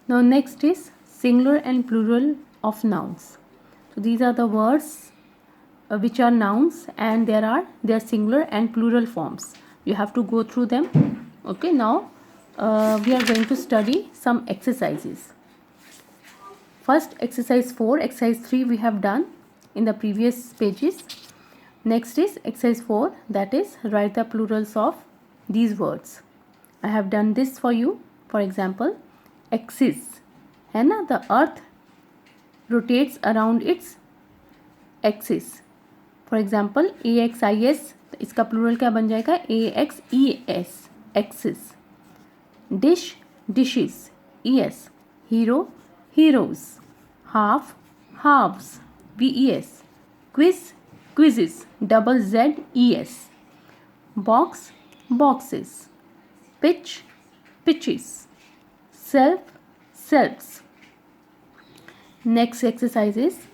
Now next is singular and plural of nouns. So these are the words which are nouns, and there are their singular and plural forms. You have to go through them. Okay, now we are going to study some exercises. First, exercise 4, exercise 3 we have done in the previous pages. Next is exercise 4, that is write the plurals of these words. I have done this for you. For example, axis है ना, the earth rotates around its axis. For example, AXIS, इसका plural क्या बन जाएगा? AXES, axis. Dish, dishes, ES. Hero, heroes. Half, halves, VES. Quiz, quizzes, double ZES. Box, boxes. Pitch, pitches. Self, selves. Next exercise is,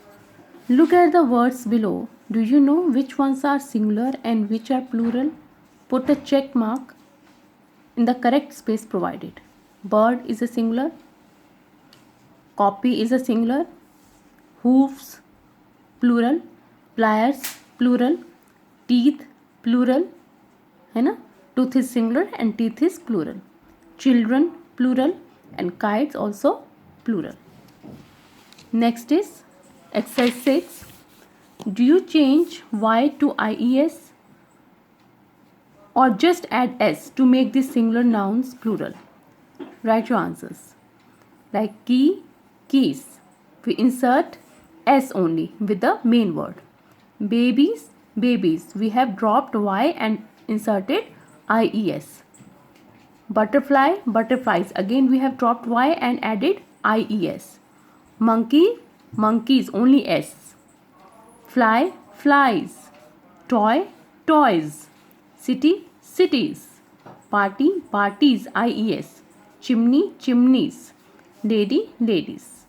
look at the words below. Do you know which ones are singular and which are plural? Put a check mark in the correct space provided. Bird is a singular. Copy is a singular. Hooves, plural. Pliers, plural. Teeth, plural. है ना? Tooth is singular and teeth is plural. Children, plural. And kites also plural. Next is exercise 6. Do you change Y to IES or just add S to make these singular nouns plural? Write your answers. Like key, keys. We insert S only with the main word. Babies, babies. We have dropped Y and inserted IES. Butterfly, butterflies. Again we have dropped Y and added IES. Monkey, monkeys. Only S. Fly, flies. Toy, toys. City, cities. Party, parties, IES. Chimney, chimneys. Lady, ladies.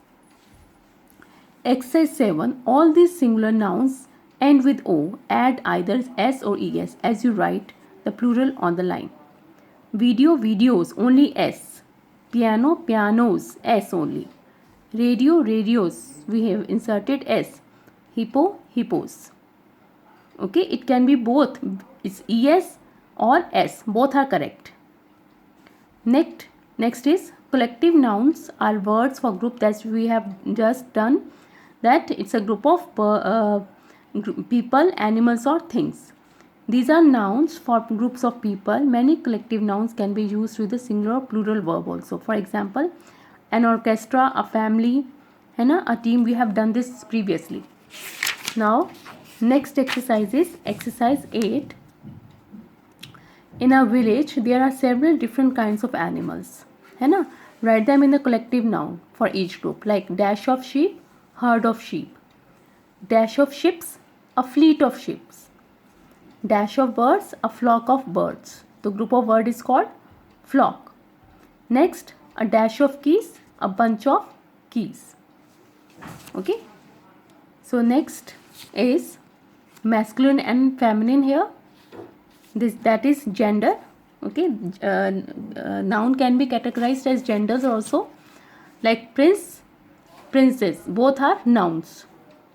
Exercise 7. All these singular nouns end with O. Add either S or ES as you write the plural on the line. Video, videos. Only S. Piano, pianos. S only. Radio, radios. We have inserted S. Hippo, hippos. Okay, it can be both. It's ES or S. Both are correct. Next is collective nouns are words for group that we have just done. That it's a group of people, animals or things. These are nouns for groups of people. Many collective nouns can be used with the singular or plural verb also. For example, an orchestra, a family, है ना, a team. We have done this previously. Now, next exercise is exercise 8. In a village, there are several different kinds of animals. है ना? Write them in the collective noun for each group. Like dash of sheep, herd of sheep. Dash of ships, a fleet of ships. Dash of birds, a flock of birds. The group of word is called flock. Next, a dash of keys, a bunch of keys. Okay. So next is masculine and feminine here. That is gender. Okay. Noun can be categorized as genders also. Like prince, princess. Both are nouns.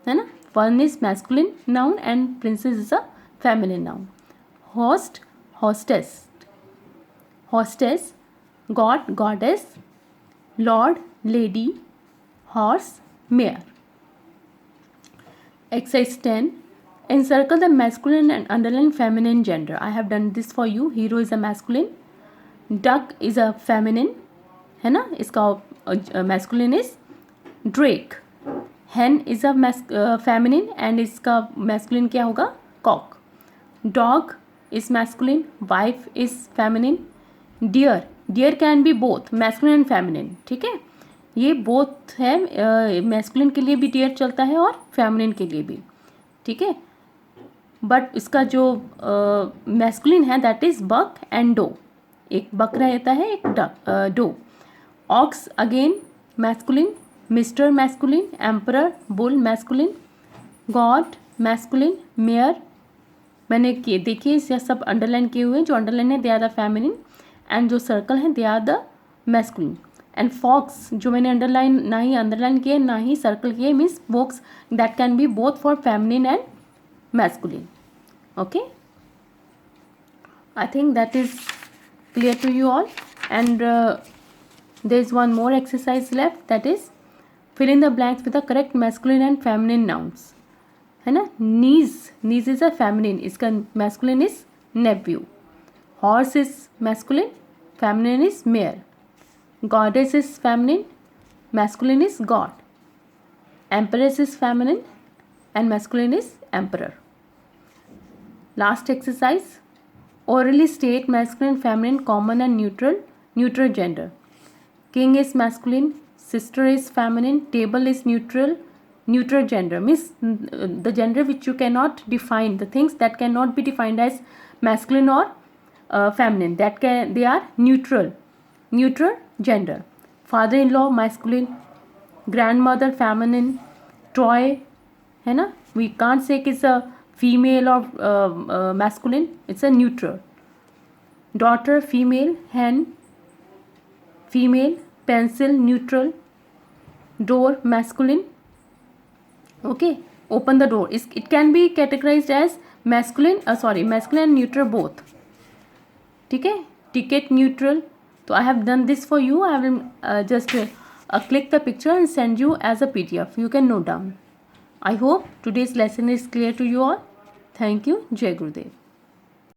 है ना? One is masculine noun and princess is a feminine noun. Host, hostess. Hostess, god, goddess. Lord, lady. Horse, mare. Exercise 10. Encircle the masculine and underline feminine gender. I have done this for you. Hero is a masculine. Duck is a feminine. है ना? इसका masculine is drake. Hen is a feminine and इसका masculine क्या होगा? Cock. Dog is masculine. Wife is feminine. Deer. Deer can be both masculine and feminine. ठीक है? ये both है. masculine के लिए भी deer चलता है और feminine के लिए भी. ठीक है? बट इसका जो मैस्कुलिन है that is buck and doe. एक बक रहता है, एक doe. Ox again masculine. Mister masculine. Emperor bull masculine. God masculine. Mayor मैंने किए देखिए ये सब अंडरलाइन किए हुए हैं. जो अंडरलाइन है they are the feminine and जो सर्कल है they are the masculine. And fox जो मैंने अंडरलाइन ना ही अंडरलाइन किए ना ही सर्कल किए means books that can be both for feminine and masculine. Okay, I think that is clear to you all. And there is one more exercise left, that is fill in the blanks with the correct masculine and feminine nouns. है ना. niece is a feminine, इसका masculine is nephew. horse is masculine, feminine is mare. goddess is feminine, masculine is god. empress is feminine and masculine is emperor. Last exercise, orally state masculine, feminine, common and neutral gender. King is masculine, sister is feminine, table is neutral gender means the gender which you cannot define, the things that cannot be defined as masculine or feminine, they are neutral gender. father-in-law masculine, grandmother feminine, toy है ना, we can't say कि it's a female or masculine, it's a neutral. daughter female, hen female, pencil neutral, door masculine. Okay, open the door, it can be categorized as masculine and neutral both. ठीक है. ticket neutral. So I have done this for you. I will just click the picture and send you as a PDF. You can note down. I hope today's lesson is clear to you all. Thank you. Jai Gurudev.